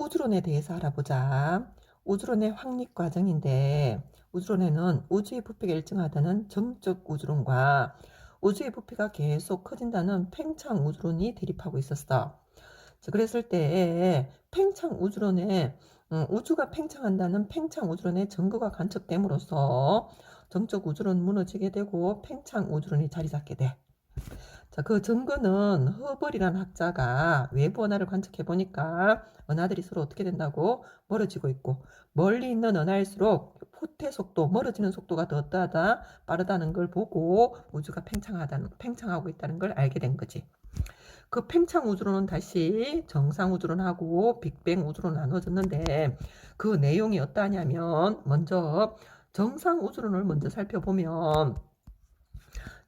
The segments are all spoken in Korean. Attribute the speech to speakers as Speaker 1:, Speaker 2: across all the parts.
Speaker 1: 우주론에 대해서 알아보자. 우주론의 확립 과정인데 우주론에는 우주의 부피가 일정하다는 정적 우주론과 우주의 부피가 계속 커진다는 팽창 우주론이 대립하고 있었어. 그랬을 때 팽창 우주론에 우주가 팽창한다는 팽창 우주론의 증거가 관측됨으로써 정적 우주론 무너지게 되고 팽창 우주론이 자리 잡게 돼. 자, 그 증거는 허벌이라는 학자가 외부 은하를 관측해 보니까 은하들이 서로 어떻게 된다고 멀어지고 있고, 멀리 있는 은하일수록 후퇴 속도, 멀어지는 속도가 더 어떠하다 빠르다는 걸 보고 우주가 팽창하고 있다는 걸 알게 된 거지. 그 팽창 우주론은 다시 정상 우주론하고 빅뱅 우주론 나눠졌는데 그 내용이 어떠하냐면, 먼저 정상 우주론을 먼저 살펴보면,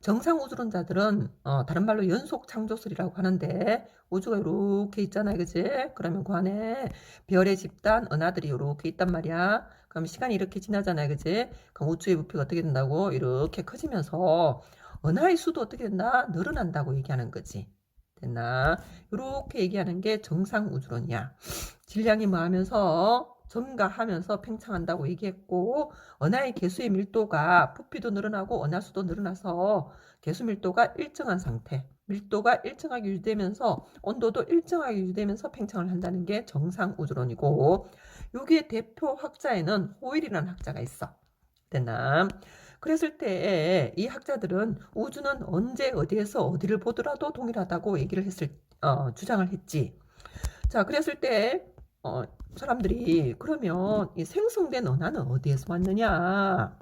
Speaker 1: 정상 우주론자들은 다른 말로 연속 창조설이라고 하는데, 우주가 이렇게 있잖아요, 그지? 그러면 그 안에 별의 집단, 은하들이 이렇게 있단 말이야. 그럼 시간이 이렇게 지나잖아요, 그지? 그럼 우주의 부피가 어떻게 된다고? 이렇게 커지면서 은하의 수도 어떻게 된다? 늘어난다고 얘기하는 거지. 됐나? 이렇게 얘기하는 게 정상 우주론이야. 질량이 뭐 하면서 증가하면서 팽창한다고 얘기했고, 은하의 개수의 밀도가, 부피도 늘어나고 은하 수도 늘어나서 개수 밀도가 일정한 상태, 밀도가 일정하게 유지되면서 온도도 일정하게 유지되면서 팽창을 한다는 게 정상 우주론이고, 여기에 대표 학자에는 호일이라는 학자가 있어. 됐나? 그랬을 때 이 학자들은 우주는 언제 어디에서 어디를 보더라도 동일하다고 얘기를 주장을 했지. 자, 그랬을 때 사람들이 그러면 이 생성된 은하는 어디에서 왔느냐?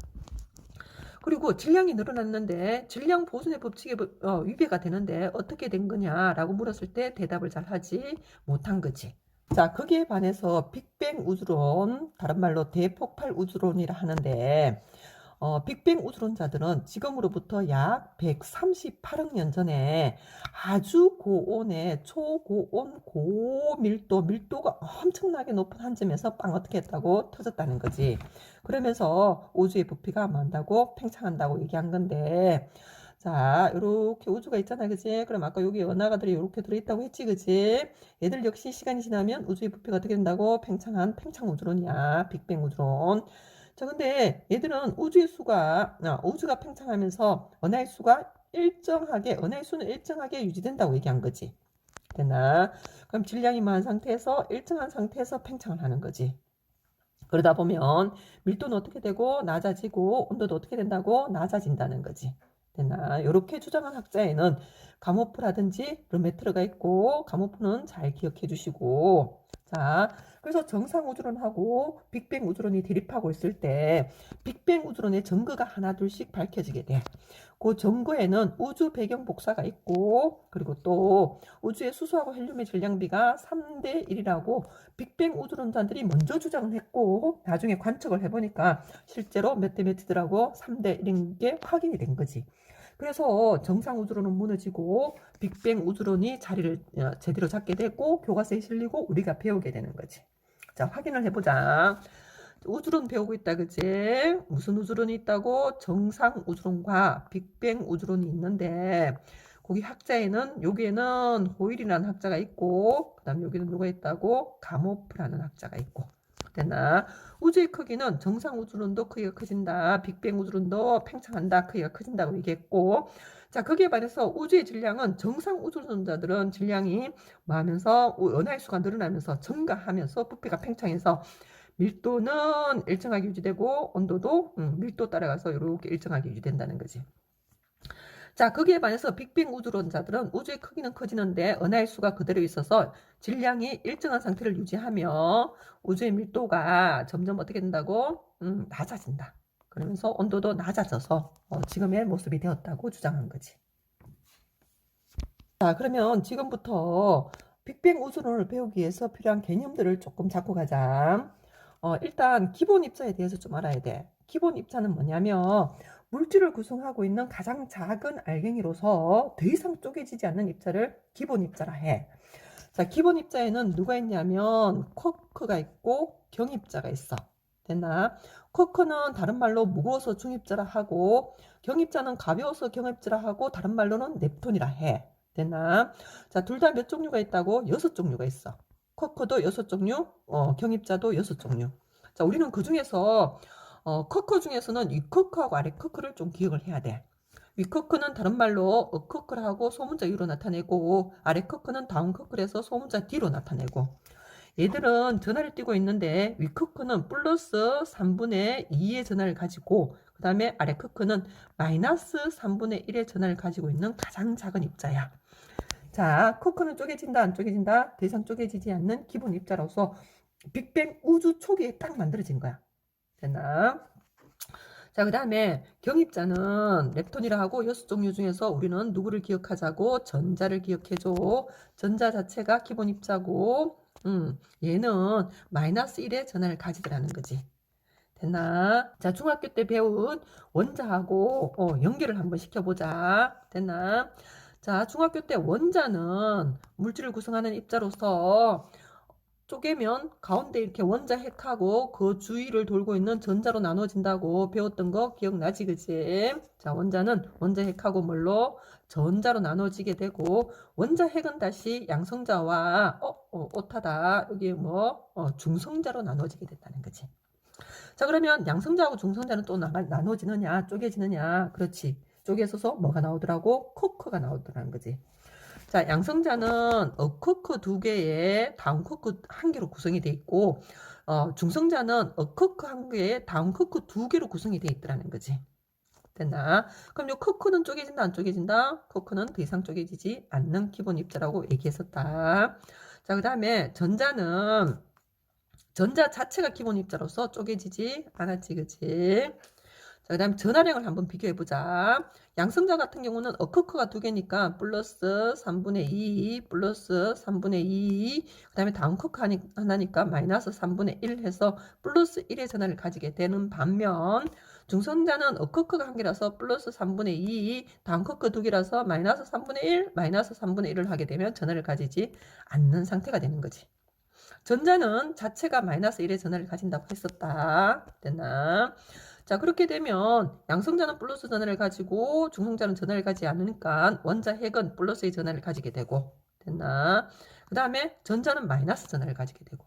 Speaker 1: 그리고 질량이 늘어났는데 질량 보존의 법칙에 위배가 되는데 어떻게 된 거냐라고 물었을 때 대답을 잘 하지 못한 거지. 자, 거기에 반해서 빅뱅 우주론, 다른 말로 대폭발 우주론이라 하는데, 빅뱅 우주론자들은 지금으로부터 약 138억 년 전에 아주 고온의 초고온 밀도가 엄청나게 높은 한 점에서 빵 어떻게 했다고 터졌다는 거지. 그러면서 우주의 부피가 만다고 팽창한다고 얘기한 건데, 자, 이렇게 우주가 있잖아, 그지? 그럼 아까 여기 은하가들이 이렇게 들어있다고 했지, 그지? 얘들 역시 시간이 지나면 우주의 부피가 어떻게 된다고? 팽창한 팽창 우주론이야, 빅뱅 우주론. 자, 근데 얘들은 우주가 팽창하면서 은하의 수는 일정하게 유지된다고 얘기한 거지. 됐나? 그럼 질량이 많은 상태에서 일정한 상태에서 팽창을 하는 거지. 그러다 보면 밀도는 어떻게 되고 낮아지고 온도도 어떻게 된다고 낮아진다는 거지. 됐나? 이렇게 주장한 학자에는 가모프라든지 르메트르가 있고, 가모프는 잘 기억해 주시고, 자, 그래서 정상 우주론하고 빅뱅 우주론이 대립하고 있을 때 빅뱅 우주론의 증거가 하나둘씩 밝혀지게 돼. 그 증거에는 우주 배경 복사가 있고, 그리고 또 우주의 수소하고 헬륨의 질량비가 3대 1이라고 빅뱅 우주론자들이 먼저 주장을 했고, 나중에 관측을 해보니까 실제로 몇 대 몇이더라고 3대 1인 게 확인이 된 거지. 그래서 정상 우주론은 무너지고 빅뱅 우주론이 자리를 제대로 잡게 되고 교과서에 실리고 우리가 배우게 되는 거지. 자, 확인을 해보자. 우주론 배우고 있다, 그지? 무슨 우주론이 있다고? 정상 우주론과 빅뱅 우주론이 있는데, 거기 학자에는, 여기에는 호일이라는 학자가 있고, 그 다음 여기는 누가 있다고? 가모프라는 학자가 있고. 됐나? 우주의 크기는 정상 우주론도 크기가 커진다, 빅뱅 우주론도 팽창한다, 크기가 커진다고 얘기했고, 자, 거기에 반해서 우주의 질량은 정상 우주론자들은 질량이 많으면서 은하의 수가 늘어나면서 증가하면서 부피가 팽창해서 밀도는 일정하게 유지되고 온도도 밀도 따라가서 이렇게 일정하게 유지된다는 거지. 자, 거기에 반해서 빅뱅 우주론자들은 우주의 크기는 커지는데 은하의 수가 그대로 있어서 질량이 일정한 상태를 유지하며 우주의 밀도가 점점 어떻게 된다고? 낮아진다. 그러면서 온도도 낮아져서 지금의 모습이 되었다고 주장한 거지. 자, 그러면 지금부터 빅뱅 우주론을 배우기 위해서 필요한 개념들을 조금 잡고 가자. 일단 기본 입자에 대해서 좀 알아야 돼. 기본 입자는 뭐냐면 물질을 구성하고 있는 가장 작은 알갱이로서 더 이상 쪼개지지 않는 입자를 기본 입자라 해. 자, 기본 입자에는 누가 있냐면 쿼크가 있고 경입자가 있어. 됐나? 쿼크는 다른 말로 무거워서 중입자라 하고, 경입자는 가벼워서 경입자라 하고, 다른 말로는 넵톤이라 해. 됐나? 자, 둘 다 몇 종류가 있다고? 6종류가 있어. 커커도 6종류, 경입자도 6종류. 자, 우리는 그 중에서 커커 중에서는 위커커하고 아래커커를 좀 기억을 해야 돼. 위커커는 다른 말로 어커커하고 소문자 위로 나타내고, 아래커커는 다운커커에서 소문자 뒤로 나타내고. 얘들은 전하를 띄고 있는데 위커커는 플러스 3분의 2의 전하를 가지고, 그 다음에 아래커커는 마이너스 3분의 1의 전하를 가지고 있는 가장 작은 입자야. 자, 커커는 쪼개진다 안 쪼개진다? 더 이상 쪼개지지 않는 기본 입자로서 빅뱅 우주 초기에 딱 만들어진 거야. 됐나? 자, 그 다음에 경입자는 렙톤이라 하고 6종류 중에서 우리는 누구를 기억하자고? 전자를 기억해줘. 전자 자체가 기본 입자고, 얘는 마이너스 1의 전하를 가지더라는 거지. 됐나? 자, 중학교 때 배운 원자하고 연결을 한번 시켜보자. 됐나? 자, 중학교 때 원자는 물질을 구성하는 입자로서 쪼개면 가운데 이렇게 원자 핵하고 그 주위를 돌고 있는 전자로 나눠진다고 배웠던 거 기억나지, 그치? 자, 원자는 원자 핵하고 뭘로? 전자로 나눠지게 되고, 원자 핵은 다시 양성자와 오타다 여기 중성자로 나눠지게 됐다는 거지. 자, 그러면 양성자하고 중성자는 또 나눠지느냐 쪼개지느냐? 그렇지. 쪼개서서 뭐가 나오더라고? 코크가 나오더라는 거지. 자, 양성자는 어커크 2개에 다운커크 1개로 구성이 돼 있고, 중성자는 어커크 1개에 다운커크 2개로 구성이 돼 있더라는 거지. 됐나? 그럼 요 커크는 쪼개진다 안 쪼개진다? 커크는 더 이상 쪼개지지 않는 기본 입자라고 얘기했었다. 자, 그 다음에 전자 자체가 기본 입자로서 쪼개지지 않았지, 그치? 자, 그 다음에 전하량을 한번 비교해보자. 양성자 같은 경우는 어커크가 2개니까 플러스 3분의 2, 플러스 3분의 2, 그 다음에 다운커크 하나니까 마이너스 3분의 1 해서 플러스 1의 전하를 가지게 되는 반면, 중성자는 어커크가 1개라서 플러스 3분의 2, 다운커크 2개라서 마이너스 3분의 1, 마이너스 3분의 1을 하게 되면 전하를 가지지 않는 상태가 되는 거지. 전자는 자체가 마이너스 1의 전하를 가진다고 했었다. 됐나? 자, 그렇게 되면 양성자는 플러스 전하를 가지고 중성자는 전하를 가지지 않으니까 원자 핵은 플러스의 전하를 가지게 되고. 됐나? 그 다음에 전자는 마이너스 전하를 가지게 되고.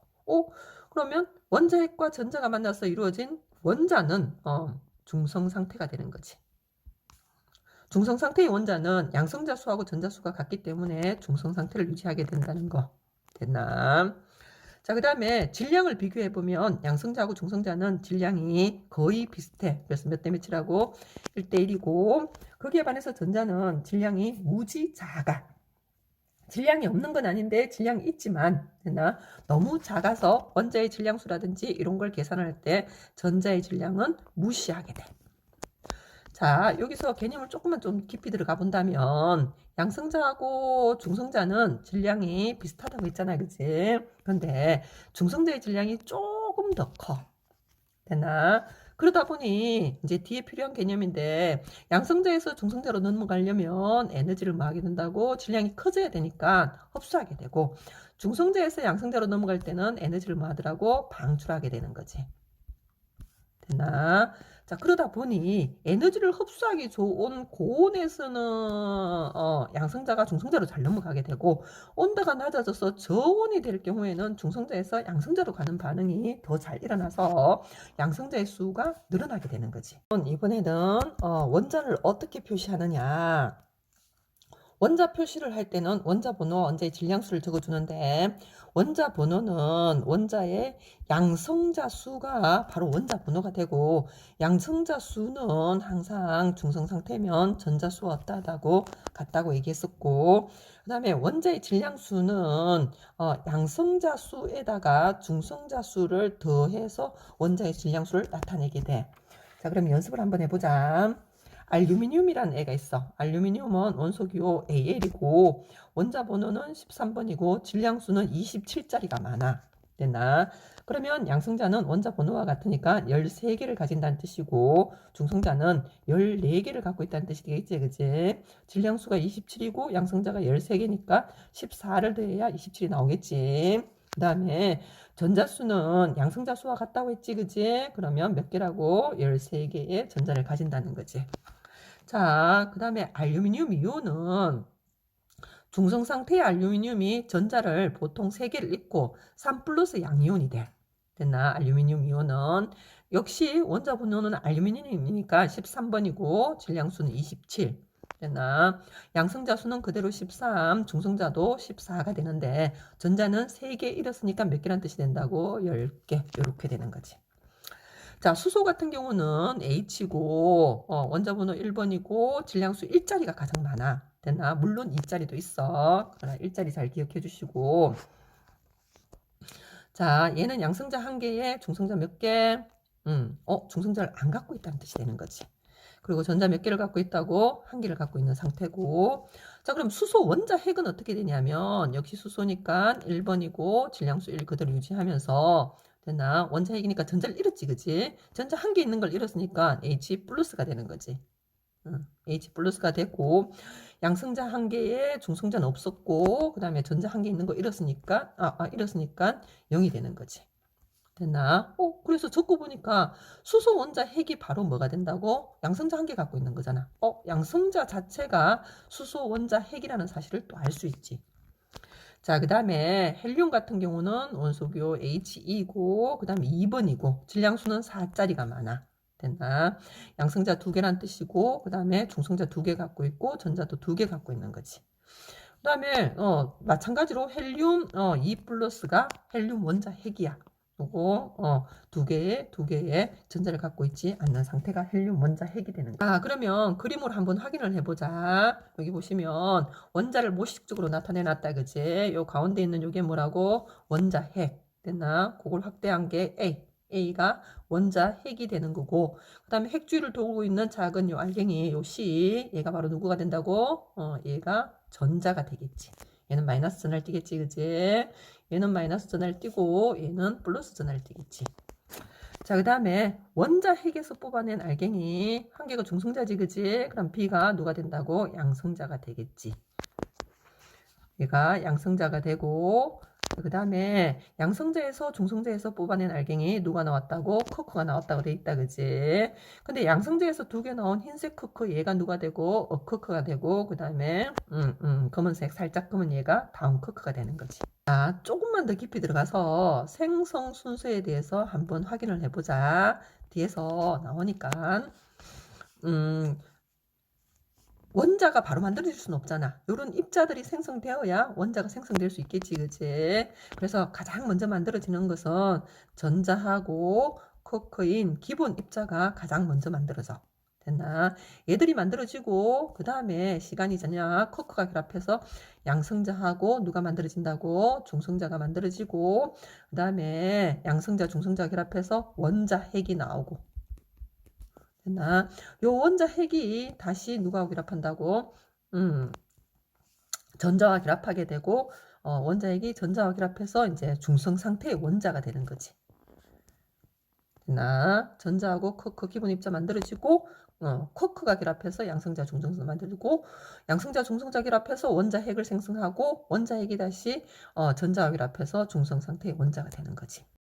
Speaker 1: 그러면 원자 핵과 전자가 만나서 이루어진 원자는 중성 상태가 되는 거지. 중성 상태의 원자는 양성자 수하고 전자 수가 같기 때문에 중성 상태를 유지하게 된다는 거. 됐나? 자, 그 다음에 질량을 비교해보면 양성자하고 중성자는 질량이 거의 비슷해. 그래서 몇 대 몇이라고? 1대1이고, 거기에 반해서 전자는 질량이 무지 작아. 질량이 없는 건 아닌데 질량이 있지만 너무 작아서 원자의 질량수라든지 이런 걸 계산할 때 전자의 질량은 무시하게 돼. 자, 여기서 개념을 조금만 좀 깊이 들어가 본다면 양성자하고 중성자는 질량이 비슷하다고 했잖아요, 그치? 그런데 중성자의 질량이 조금 더 커. 됐나? 그러다 보니 이제 뒤에 필요한 개념인데 양성자에서 중성자로 넘어가려면 에너지를 뭐하게 된다고? 질량이 커져야 되니까 흡수하게 되고, 중성자에서 양성자로 넘어갈 때는 에너지를 뭐하더라고? 방출하게 되는 거지. 됐나? 자, 그러다 보니 에너지를 흡수하기 좋은 고온에서는 양성자가 중성자로 잘 넘어가게 되고, 온도가 낮아져서 저온이 될 경우에는 중성자에서 양성자로 가는 반응이 더 잘 일어나서 양성자의 수가 늘어나게 되는 거지. 이번에는 원자를 어떻게 표시하느냐. 원자 표시를 할 때는 원자 번호와 원자의 질량수를 적어주는데, 원자 번호는 원자의 양성자 수가 바로 원자 번호가 되고, 양성자 수는 항상 중성 상태면 전자 수와 같다고 얘기했었고, 그 다음에 원자의 질량수는 양성자 수에다가 중성자 수를 더해서 원자의 질량수를 나타내게 돼. 자, 그럼 연습을 한번 해보자. 알루미늄이라는 애가 있어. 알루미늄은 원소기호 AL이고 원자 번호는 13번이고 질량수는 27짜리가 많아. 됐나? 그러면 양성자는 원자 번호와 같으니까 13개를 가진다는 뜻이고 중성자는 14개를 갖고 있다는 뜻이 되겠지, 그치? 질량수가 27이고 양성자가 13개니까 14를 더해야 27이 나오겠지. 그 다음에 전자수는 양성자 수와 같다고 했지, 그치? 그러면 몇 개라고? 13개의 전자를 가진다는 거지. 자, 그 다음에 알루미늄 이온은 중성 상태의 알루미늄이 전자를 보통 3개를 잇고 3 플러스 양이온이 돼. 됐나? 알루미늄 이온은 역시 원자 번호는 알루미늄이니까 13번이고 질량수는 27. 됐나? 양성자 수는 그대로 13, 중성자도 14가 되는데 전자는 3개 잃었으니까 몇 개란 뜻이 된다고? 10개 이렇게 되는 거지. 자, 수소 같은 경우는 H고 원자 번호 1번이고 질량수 1자리가 가장 많아. 됐나? 물론 2자리도 있어. 그러나 1자리 잘 기억해 주시고. 자, 얘는 양성자 1개에 중성자 몇 개? 중성자를 안 갖고 있다는 뜻이 되는 거지. 그리고 전자 몇 개를 갖고 있다고? 1개를 갖고 있는 상태고. 자, 그럼 수소 원자 핵은 어떻게 되냐면 역시 수소니까 1번이고 질량수 1 그대로 유지하면서 됐나? 원자 핵이니까 전자를 잃었지, 그치? 전자 1개 있는 걸 잃었으니까 H 플러스가 되는 거지. H 플러스가 되고 양성자 1개에 중성자는 없었고 그 다음에 전자 1개 있는 거 잃었으니까 잃었으니까 0이 되는 거지. 됐나? 그래서 적고 보니까 수소 원자 핵이 바로 뭐가 된다고? 양성자 1개 갖고 있는 거잖아. 양성자 자체가 수소 원자 핵이라는 사실을 또 알 수 있지. 자, 그 다음에 헬륨 같은 경우는 원소교 He2고 그 다음에 2번이고 질량수는 4짜리가 많아. 됐나? 양성자 2개란 뜻이고 그 다음에 중성자 2개 갖고 있고 전자도 2개 갖고 있는 거지. 그 다음에 마찬가지로 헬륨 2 플러스가 헬륨 원자 핵이야. 요거 두 개의 전자를 갖고 있지 않는 상태가 헬륨 원자 핵이 되는 거야. 그러면 그림으로 한번 확인을 해보자. 여기 보시면 원자를 모식적으로 나타내 놨다, 그지? 요 가운데 있는 요게 뭐라고? 원자 핵. 됐나? 그걸 확대한 게 A가 원자 핵이 되는 거고, 그 다음에 핵주위를 돌고 있는 작은 요 알갱이, 요 C, 얘가 바로 누구가 된다고? 얘가 전자가 되겠지. 얘는 마이너스 전화를 띄겠지, 그지? 얘는 마이너스 전화를 띄고 얘는 플러스 전화를 띄겠지. 자, 그 다음에 원자 핵에서 뽑아낸 알갱이 1개가 중성자지, 그지? 그럼 B가 누가 된다고? 양성자가 되겠지. 얘가 양성자가 되고 그 다음에 양성자에서 중성자에서 뽑아낸 알갱이 누가 나왔다고? 커크가 나왔다고 돼 있다, 그지? 근데 양성자에서 2개 나온 흰색 커크 얘가 누가 되고? 커크가 되고 그 다음에 검은색 살짝 검은 얘가 다운 커크가 되는 거지. 자, 조금만 더 깊이 들어가서 생성 순서에 대해서 한번 확인을 해보자. 뒤에서 나오니까 원자가 바로 만들어질 수는 없잖아. 이런 입자들이 생성되어야 원자가 생성될 수 있겠지, 그치? 그래서 가장 먼저 만들어지는 것은 전자하고 코크인 기본 입자가 가장 먼저 만들어져. 됐나? 얘들이 만들어지고 그 다음에 시간이 지나 코크가 결합해서 양성자하고 누가 만들어진다고? 중성자가 만들어지고 그 다음에 양성자, 중성자 결합해서 원자 핵이 나오고 됐나? 요 원자 핵이 다시 누가 결합한다고? 전자와 결합하게 되고 원자 핵이 전자와 결합해서 이제 중성 상태의 원자가 되는 거지. 됐나? 전자하고 커크 기본 입자 만들어지고 커크가 결합해서 양성자, 중성자 만들고 양성자, 중성자 결합해서 원자 핵을 생성하고 원자 핵이 다시 전자와 결합해서 중성 상태의 원자가 되는 거지.